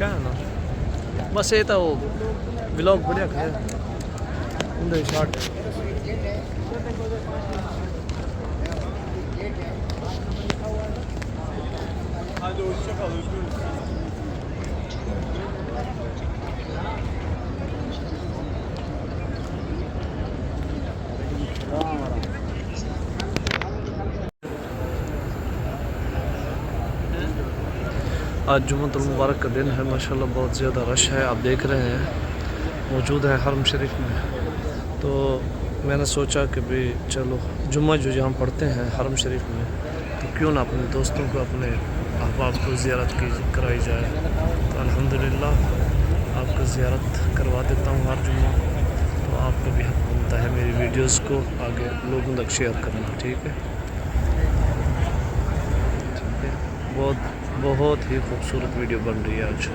क्या है ना बस ये था वो ब्लॉग बढ़िया करे शॉर्ट आज जुम्मतुल मुबारक का दिन है माशाल्लाह बहुत ज़्यादा रश है आप देख रहे हैं मौजूद है हरम शरीफ में। तो मैंने सोचा कि भाई चलो जुम्मा जो जहाँ पढ़ते हैं हरम शरीफ में तो क्यों ना अपने दोस्तों को अपने अहबाब को ज़ियारत की कराई जाए। तो अल्हम्दुलिल्लाह आपको ज़ियारत करवा देता हूँ हर जुम्मा। तो आपका भी हक बनता है मेरी वीडियोज़ को आगे लोगों तक शेयर करना। ठीक है बहुत बहुत ही खूबसूरत वीडियो बन रही है आज।